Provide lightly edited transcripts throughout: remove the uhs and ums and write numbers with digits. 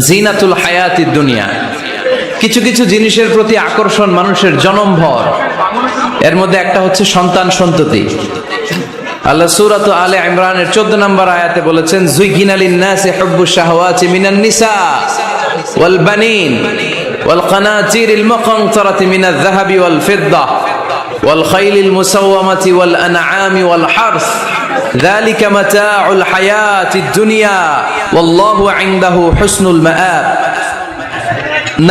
জিনাতুল হায়াতিদ দুনিয়া। কিছু কিছু জিনিসের প্রতি আকর্ষণ মানুষের জনমভর, এর মধ্যে একটা হচ্ছে সন্তান সন্ততি। আল্লাহ সূরাত আলে ইমরানের 14 নম্বর আয়াতে বলেছেন, যুইগিনা লিন-নাসি হুব্বুশ শাহাওয়াতি মিনান নিসা ওয়াল বানিন ওয়াল কানাতিরিল মুকানতারাতি মিনাজ যাহাবি ওয়াল ফিদ্দা ওয়াল খাইলিল মুসাওয়ামাতি ওয়াল আনআমি ওয়াল হারস যালিকা মাতাউল হায়াতিদ দুনিয়া ওয়াল্লাহু ইনদাহু হুসনুল মাআব।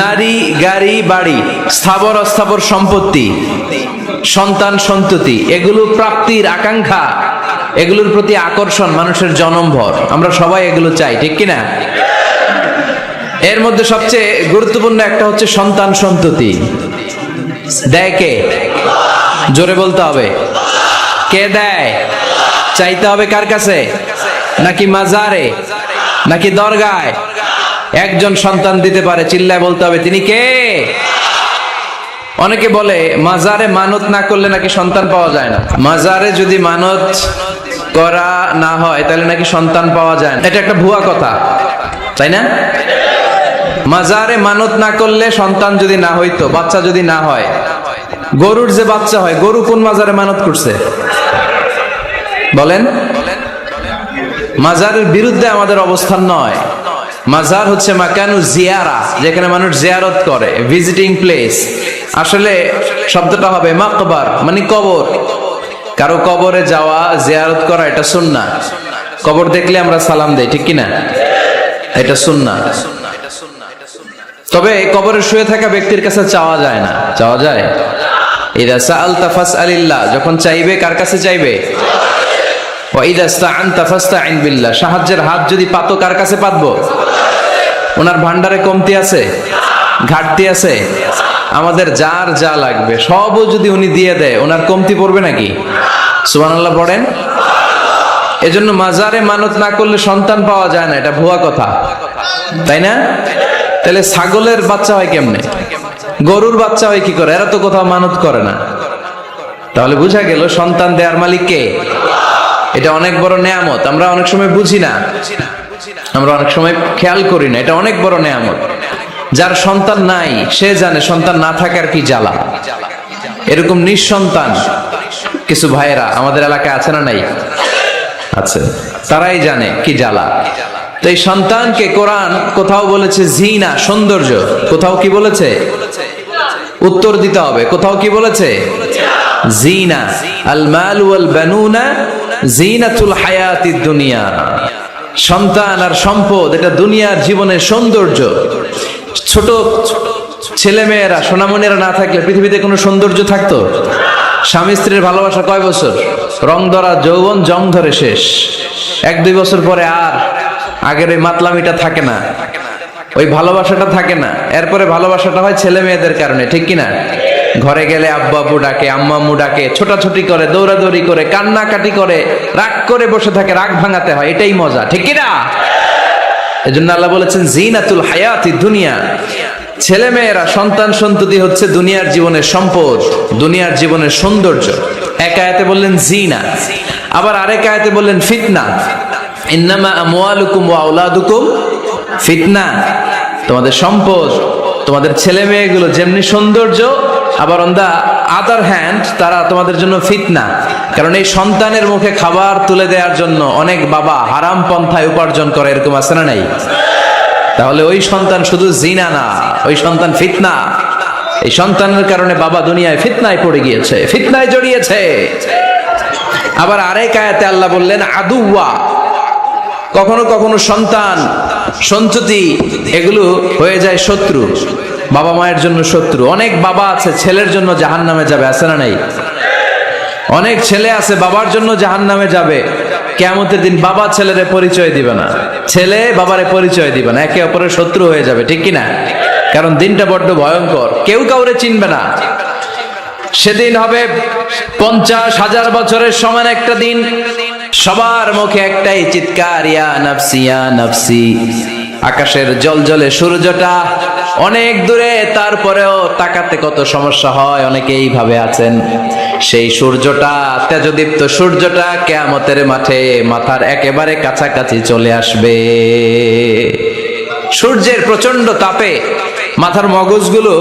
নারী, গাড়ি, বাড়ি, স্থাবর অস্থাবর সম্পত্তি, সন্তান সন্ততি, এগুলো প্রাপ্তির আকাঙ্ক্ষা, এগুলোর প্রতি আকর্ষণ মানুষের জনমভর। আমরা সবাই এগুলো চাই, ঠিক কিনা? এর মধ্যে সবচেয়ে গুরুত্বপূর্ণ একটা হচ্ছে সন্তান সন্ততি। দেয় কে? জোরে বলতে হবে, কে দেয়? চাইতে হবে কার কাছে? নাকি মাজারে, নাকি দরগায়? একজন সন্তান দিতে পারে, চিল্লায় বলতে হবে তিনি কে? অনেকে বলে মাজারে মানত না করলে নাকি সন্তান পাওয়া যায় না। মাজারে যদি মানত করা না হয় তাহলে নাকি সন্তান পাওয়া যায় না। এটা একটা ভুয়া কথা, তাই না? মাজারে মানত না করলে সন্তান যদি না হইতো, বাচ্চা যদি না হয়, গরুর যে বাচ্চা হয়, গরু কোন মাজারে মানত করছে বলেন? মাজারের বিরুদ্ধে আমাদের অবস্থান নয়। মাজার হচ্ছে মাকানু জিয়ারা, যেখানে মানুষ জিয়ারত করে, ভিজিটিং প্লেস। আসলে শব্দটা হবে মাকবার, মানে কবর। কারো কবরে যাওয়া, জিয়ারত করা, এটা সুন্নাহ। কবর দেখলে আমরা সালাম দেই, ঠিক কিনা? এটা সুন্নাহ। তবে কবরে শুয়ে থাকা ব্যক্তির কাছে চাওয়া যায় না। চাওয়া যায়? ইদা সাআলতা ফাসআলিল্লাহ, যখন চাইবে কার কাছে চাইবে? ওয়া ইদা ইসতাআনতা ফাসতাইন বিল্লাহ, সাহায্যের হাত যদি পাতো কার কাছে পাতবো? ওনার ভান্ডারে কমতি আছে, ঘাটতি আছে? আমাদের যার যা লাগবে সবও যদি উনি দিয়ে দেয়, ওনার কমতি পড়বে নাকি? সুবহানাল্লাহ পড়েন। এজন্য মাজারে মানত না করলে সন্তান পাওয়া যায় না, এটা ভুয়া কথা, তাই না? তাহলে ছাগলের বাচ্চা হয় কেমনে? গরুর বাচ্চা হয় কি করে? এরা তো কোথাও মানত করে না। তাহলে বুঝা গেল সন্তান দেওয়ার মালিক কে? এটা অনেক বড় নেয়ামত। আমরা অনেক সময় বুঝি না, আমরা অনেক সময় খেয়াল করি না। এটা অনেক বড় নেয়ামত। যার সন্তান নাই সে জানে সন্তান না থাকার কি জ্বালা। এরকম নিঃসন্তান কিছু ভাইয়েরা আমাদের এলাকায় আছে না নাই? আছে। তারাই জানে কি জ্বালা। তো এই সন্তানকে কোরআন কোথাও বলেছে জিনা, সৌন্দর্য, কোথাও কি বলেছে? উত্তর দিতে হবে। কোথাও কি বলেছে? জিনা। আল মাল ওয়াল বানুনা জিনাতুল হায়াতিদ দুনিয়া। সন্তান আর সম্পদ এটা দুনিয়ার জীবনের সৌন্দর্য। ছোট ছেলে মেয়েরা, সোনামণিরা না থাকলে পৃথিবীতে কোনো সৌন্দর্য থাকতো? স্বামী স্ত্রীর ভালোবাসা কয় বছর? রং ধরা যৌবন, জং ধরে শেষ। 1-2 বছর পরে আর আগের ওই মাতলামিটা থাকে না, ওই ভালোবাসাটা থাকে না। এরপরে ভালোবাসাটা হয় ছেলে মেয়েদের কারণে, ঠিক কিনা? ঘরে গেলে আব্বু আব্বু ডাকে, আম্মা আম্মু ডাকে, ছোটাছুটি করে, দৌড়াদৌড়ি করে, কান্নাকাটি করে, রাগ করে বসে থাকে, রাগ ভাঙাতে হয়। এটাই মজা, ঠিক কিনা? এজন্য আল্লাহ বলেছেন জিনাতুল হায়াতিদ দুনিয়া। ছেলে মেয়েরা, সন্তান সন্ততি হচ্ছে দুনিয়ার জীবনের সম্পদ, দুনিয়ার জীবনের সৌন্দর্য। এক আয়াতে বললেন জিনা, আবার আরেক আয়াতে বললেন ফিতনা। ইন্নামা আমওয়ালুকুম ওয়া আওলাদুকুম ফিতনা। তোমাদের সম্পদ, তোমাদের ছেলে মেয়েগুলো যেমনি সৌন্দর্য, আবার অন দা আদার হ্যান্ড তারা তোমাদের জন্য ফিতনা। কারণ এই সন্তানের মুখে খাবার তুলে দেওয়ার জন্য অনেক বাবা হারাম পন্থায় উপার্জন করে, এরকম আছে না নাই? তাহলে ওই সন্তান শুধু জিনা না, ওই সন্তান ফিতনা। এই সন্তানের কারণে বাবা দুনিয়ায় ফিতনায় পড়ে গিয়েছে, ফিতনায় জড়িয়েছে। আবার আরেক আয়াতে আল্লাহ বললেন আদুওয়া। কখনো কখনো সন্তান সন্ততি এগুলো হয়ে যায় শত্রু, বাবা মায়ের জন্য শত্রু। অনেক বাবা আছে ছেলের জন্য জাহান্নামে যাবে, আছে না নাই? অনেক ছেলে আছে বাবার জন্য জাহান্নামে যাবে। কিয়ামতের দিন বাবা ছেলেরে পরিচয় দিবে না, ছেলে বাবারে পরিচয় দিবে না, একে অপরের শত্রু হয়ে যাবে, ঠিক কিনা? কারণ দিনটা বড্ড ভয়ঙ্কর, কেউ কাউরে চিনবে না। সেদিন হবে 50,000 বছরের সমান একটা দিন। সবার মুখে একটাই চিৎকার, ইয়া নাফসি ইয়া নাফসি। আকাশের জলজলে সূর্যটা অনেক দূরে, তারপরেও তাকাতে কত সমস্যা হয়। অনেকে এইভাবে আছেন, সেই সূর্যটা, তেজদীপ্ত সূর্যটা কিয়ামতের মাঠে মাথার একেবারে কাছাকাছি চলে আসবে। সূর্যের প্রচন্ড তাপে মাথার মগজগুলো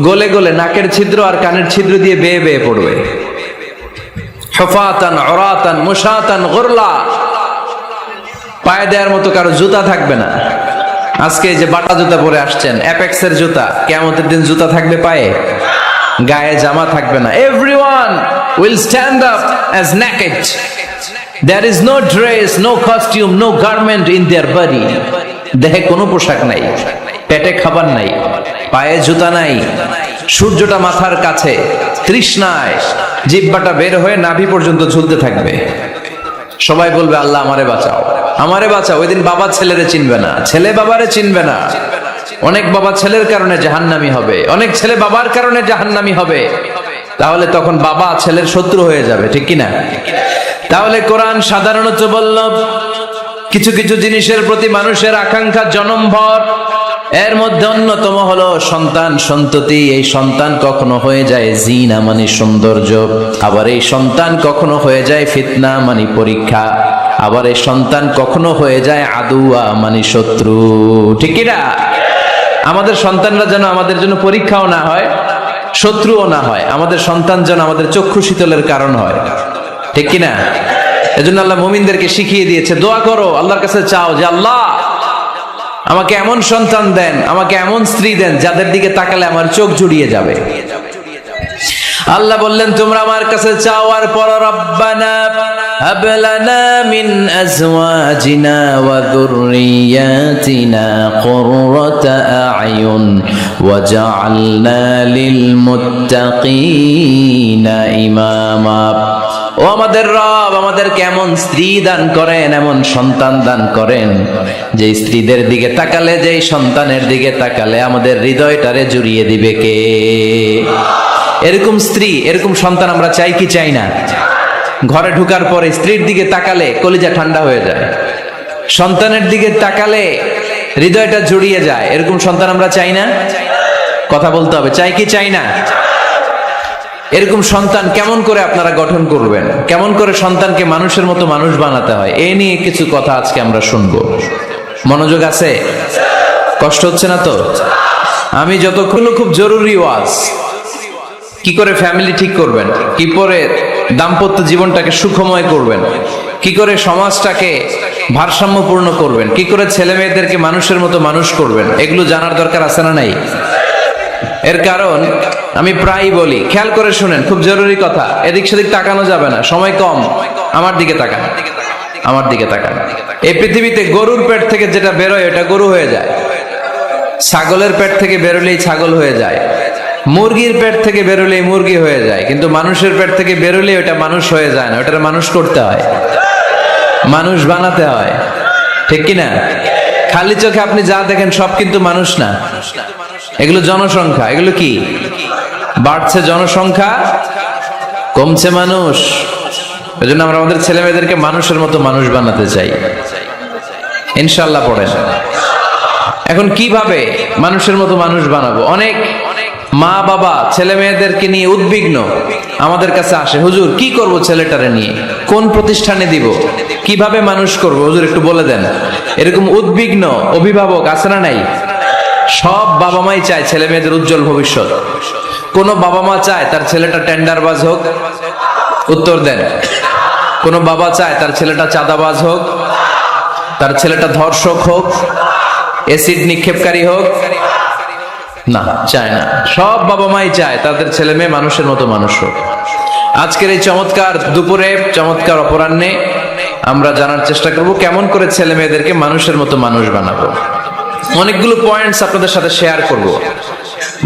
গলে গলে নাকের ছিদ্র আর কানের ছিদ্র দিয়ে বেয়ে বেয়ে পড়বে। হুফাতান উরাতান মুশাতান গুরলা, পায়ে দেওয়ার মতো কারো জুতা থাকবে না। আজকে যে বাটা জুতা পরে আসছেন, অ্যাপেক্সের জুতা, কিয়ামতের দিন জুতা থাকবে পায়ে? গায়ে জামা থাকবে না। Everyone will stand up as naked. There is no dress, no costume, no garment in their body. দেহে কোনো পোশাক নাই, পেটে খাবার নাই, পায়ে জুতা নাই, সূর্যটা মাথার কাছে, তৃষ্ণায় জিহ্বাটা বের হয়ে নাভি পর্যন্ত ঝুলতে থাকবে। সবাই বলবে আল্লাহ আমারে বাঁচাও, আমারে বাঁচাও। ওই দিন বাবা ছেলেরে চিনবে না, ছেলে বাবারে চিনবে না। অনেক বাবা ছেলের কারণে জাহান্নামী হবে, অনেক ছেলে বাবার কারণে জাহান্নামী হবে। তাহলে তখন বাবা ছেলের শত্রু হয়ে যাবে, ঠিক কিনা? তাহলে কোরআন সাধারণত বলল কিছু কিছু জিনিসের প্রতি মানুষের আকাঙ্ক্ষা জনমভর, এর মধ্যে অন্যতম হলো সন্তান সন্ততি। এই সন্তান কখনো হয়ে যায় জিনা মানে সৌন্দর্য, আবার এই সন্তান কখনো হয়ে যায় ফিতনা মানে পরীক্ষা, আবার এই সন্তান কখনো হয়ে যায় আদুয়া মানে শত্রু, ঠিক কিনা? আমাদের সন্তানরা যেন আমাদের জন্য পরীক্ষাও না হয়, শত্রুও না হয়। আমাদের সন্তান যেন আমাদের চক্ষু শীতলের কারণ হয়, ঠিক কিনা? এজন্য আল্লাহ মুমিনদেরকে শিখিয়ে দিয়েছে, দোয়া করো, আল্লাহর কাছে চাও যে আল্লাহ আমাকে এমন সন্তান দেন, আমাকে এমন স্ত্রী দেন যাদের দিকে তাকালে আমার চোখ জুড়িয়ে যাবে। আল্লাহ বললেন তোমরা আমার কাছে চাও আর পর রব্বানা হাব লানা মিন আজওয়াজিনা ওয়া যুররিয়াতিনা কুররাতা আ'য়ুন ওয়াজআলনা লিল মুত্তাকিনা ইমামা। ও আমাদের রব, আমাদেরকে এমন স্ত্রী দান করেন, এমন সন্তান দান করেন যে স্ত্রীদের দিকে তাকালে, যেই সন্তানের দিকে তাকালে আমাদের হৃদয়টারে জুড়িয়ে দিবে কে? এরকম স্ত্রী, এরকম সন্তান আমরা চাই কি চাই না? ঘরে ঢুকার পরে স্ত্রীর দিকে তাকালে কলিজা ঠান্ডা হয়ে যায়, সন্তানের দিকে তাকালে হৃদয়টা জুড়িয়ে যায়। এরকম সন্তান আমরা চাই না? কথা বলতে হবে, চাই কি চাই না? এরকম সন্তান কেমন করে আপনারা গঠন করবেন, কেমন করে সন্তানকে মানুষের মতো মানুষ বানাতে হয়, এ নিয়ে কিছু কথা আজকে আমরা শুনবো। মনোযোগ আছে? কষ্ট হচ্ছে না তো? আমি যতক্ষণ খুব জরুরি ওয়াজ, কি করে ফ্যামিলি ঠিক করবেন, কি করে দাম্পত্য জীবনটাকে সুখময় করবেন, কি করে সমাজটাকে ভারসাম্যপূর্ণ করবেন, কি করে ছেলে মেয়েদেরকে মানুষের মতো মানুষ করবেন, এগুলো জানার দরকার আছে না নাই? এর কারণ আমি প্রায় বলি, খেয়াল করে শুনেন, খুব জরুরি কথা, এদিক সেদিক তাকানো যাবে না, সময় কম। আমার দিকে তাকান, আমার দিকে তাকান। এই পৃথিবীতে গরুর পেট থেকে যেটা বেরোয় এটা গরু হয়ে যায়, ছাগলের পেট থেকে বেরোলেই ছাগল হয়ে যায়, মুরগির পেট থেকে বেরোলেই মুরগি হয়ে যায়, কিন্তু মানুষের পেট থেকে বেরোলেই ওটা মানুষ হয়ে যায় না, ওটা মানুষ করতে হয়, মানুষ বানাতে হয়, ঠিক কিনা? খালি চোখে আপনি যা দেখেন সব কিন্তু মানুষ না, এগুলো জনসংখ্যা। এগুলো কি? বাড়ছে জনসংখ্যা, কমছে মানুষ। এজন্য আমরা আমাদের ছেলে মেয়েদেরকে মানুষের মতো মানুষ বানাতে চাই, ইনশাআল্লাহ। পড়েন এখন কিভাবে মানুষের মতো মানুষ বানাবো? অনেক মা বাবা ছেলে মেয়েদেরকে নিয়ে উদ্বিগ্ন, আমাদের কাছে আসে, হুজুর কি করব ছেলেটারে নিয়ে, কোন প্রতিষ্ঠানে দিব, কিভাবে মানুষ করব হুজুর একটু বলে দেন। এরকম উদ্বিগ্ন অভিভাবক আছে না নাই? সব বাবা মাই চায় ছেলে মেয়েদের উজ্জ্বল ভবিষ্যৎ। কোন বাবা মা চায় তার ছেলেটা টেন্ডারবাজ হোক? উত্তর দেন। কোন বাবা চায় তার ছেলেটা চাঁদাবাজ হোক, তার ছেলেটা ধর্ষক হোক, এসিড নিক্ষেপকারী হোক? না, চায় না। সব বাবা মাই চায় তাদের ছেলে মেয়ে মানুষের মতো মানুষ হোক। আজকের এই চমৎকার দুপুরে, চমৎকার অপরাহ্নে আমরা জানার চেষ্টা করব কেমন করে ছেলে মেয়েদেরকে মানুষের মতো মানুষ বানাবো। অনেকগুলো পয়েন্টস আপনাদের সাথে শেয়ার করব।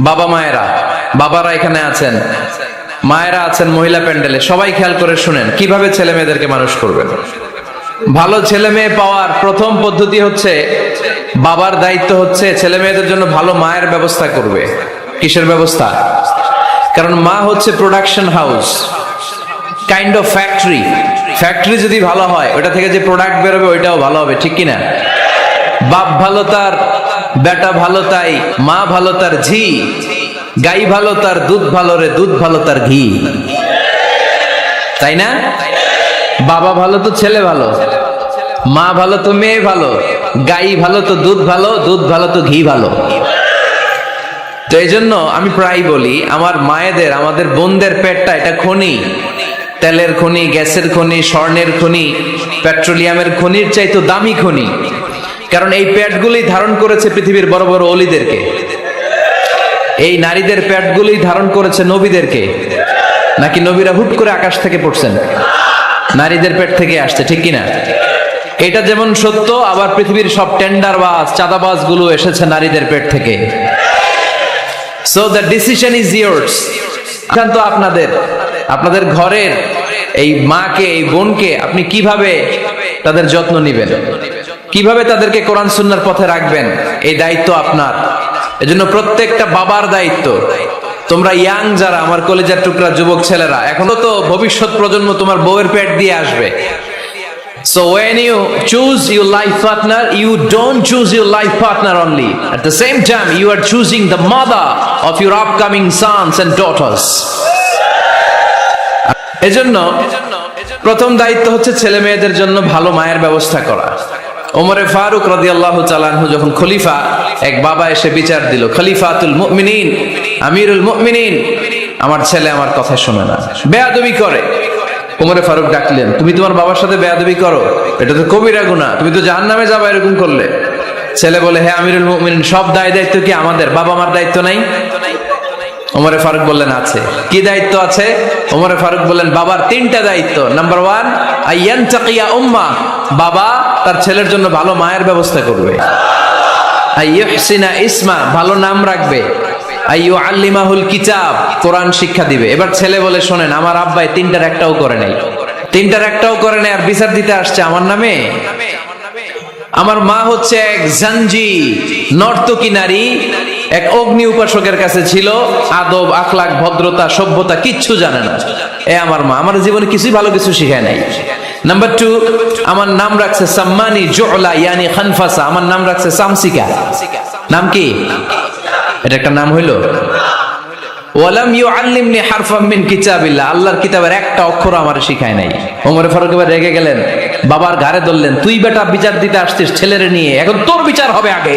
বাবা মায়েরা, বাবারা এখানে আছেন, মায়েরা আছেন মহিলা প্যান্ডেলে, সবাই খেয়াল করে শুনেন কিভাবে ছেলে মেয়েদেরকে মানুষ করবেন। ভালো ছেলে মেয়ে পাওয়ার প্রথম পদ্ধতি হচ্ছে, বাবার দায়িত্ব হচ্ছে ছেলে মেয়েদের জন্য ভালো মায়ের ব্যবস্থা করবে। কিসের ব্যবস্থা? কারণ মা হচ্ছে production house, kind of factory. Factory যদি ভালো হয়, ওটা থেকে যে প্রোডাক্ট বেরোবে ওইটাও ভালো হবে, ঠিক কিনা? বাপ ভালো তার বেটা ভালো তাই, মা ভালো তার ঝি, গাই ভালো তার দুধ ভালো রে, দুধ ভালো তার ঘি, তাই না? বাবা ভালো তো ছেলে ভালো, মা ভালো তো মেয়ে ভালো, গাই ভালো তো দুধ ভালো, দুধ ভালো তো ঘি ভালো। তো এই জন্য আমি প্রায় বলি, আমার মায়েদের, আমাদের বোনদের পেটটা এটা খনি, তেলের খনি, গ্যাসের খনি, স্বর্ণের খনি, পেট্রোলিয়ামের খনির চাইতো দামি খনি। কারণ এই পেটগুলোই ধারণ করেছে পৃথিবীর বড় বড় অলিদেরকে। এই নারীদের পেটগুলোই ধারণ করেছে নবীদেরকে। নাকি নবীরা হুট করে আকাশ থেকে পড়ছেন? নারীদের পেট থেকে আসছে, ঠিক কিনা? এটা যেমন সত্য, আবার পৃথিবীর সব টেন্ডারবাজ, চাঁদাবাজ গুলো এসেছে নারীদের পেট থেকে। So the decision is years. তো আপনাদের, আপনাদের ঘরের এই মাকে, এই বোনকে আপনি কিভাবে তাদের যত্ন নেবেন, কিভাবে তাদেরকে কোরআন সুন্নাহর পথে রাখবেন, এই দায়িত্ব আপনার। এজন্য প্রত্যেকটা বাবার দায়িত্ব। তোমরা ইয়াং যারা, আমার কলেজের টুকরা যুবক ছেলেরা, এখনো তো ভবিষ্যৎ প্রজন্ম তোমার বউয়ের পেট দিয়ে আসবে। So when you choose your life partner, you don't choose your life partner only. At the same time, you are choosing the mother of your upcoming sons and daughters. এজন্য প্রথম দায়িত্ব হচ্ছে ছেলে মেয়েদের জন্য ভালো মায়ের ব্যবস্থা করা। ওমরে ফারুক রাদিয়াল্লাহু তাআলা আনহু যখন খলিফা, এক বাবা এসে বিচার দিল, খলিফাতুল মুমিনিন, আমিরুল মুমিনিন, আমার ছেলে আমার কথা শোনে না, বেয়াদবি করে। ওমরে ফারুক ডাকলেন, তুমি তোমার বাবার সাথে বেয়াদবি করো, এটা তো কবিরা গুনাহ, তুমি তো জাহান্নামে যাবে এরকম করলে। ছেলে বলে, হ্যাঁ আমিরুল মুমিনিন, সব দায়িত্ব কি আমাদের? বাবা মার দায়িত্ব নাই? ওমরে ফারুক বললেন, আছে। কি দায়িত্ব আছে? ওমরে ফারুক বললেন, বাবার তিনটা দায়িত্ব। নাম্বার 1, আইয়ানতাকিয়া উম্মা, বাবা তার ছেলের জন্য ভালো মায়ের ব্যবস্থা করবে। আইয়ুহসিনা ইসমা, ভালো নাম রাখবে। আইয়ুআল্লিমাহুল কিতাব, কোরআন শিক্ষা দিবে। এবার ছেলে বলে, শোনেন, আমার আব্বাই তিনটার একটাও করে নাই, তিনটার একটাও করে নাই, আর বিচার দিতে আসছে আমার নামে। আমার মা হচ্ছে এক জাঞ্জি, নর্তকী নারী, এক অগ্নি উপাসকের কাছে ছিল, আদব, আখলাক, ভদ্রতা, সভ্যতা কিচ্ছু জানে না। আমার মা আমার জীবনে কিছুই ভালো কিছু শিখায় নাই। নাম্বার 2, আমার নাম রাখছে সাম্মানি জুলা, ইয়ানি খানফাসা, আমার নাম রাখছে সামসিকা। নাম কি? এটা একটা নাম হইল? ওয়ালাম ইউআল্লিমনি হারফাম মিন কিতাবিল্লাহ, আল্লাহর কিতাবের একটা অক্ষর আমার শিখায় নাই। ওমর ফারুক এবার রেগে গেলেন, বাবার ঘাড়ে ধরলেন, তুই বেটা বিচার দিতে আসছিস ছেলেরে নিয়ে, এখন তোর বিচার হবে আগে।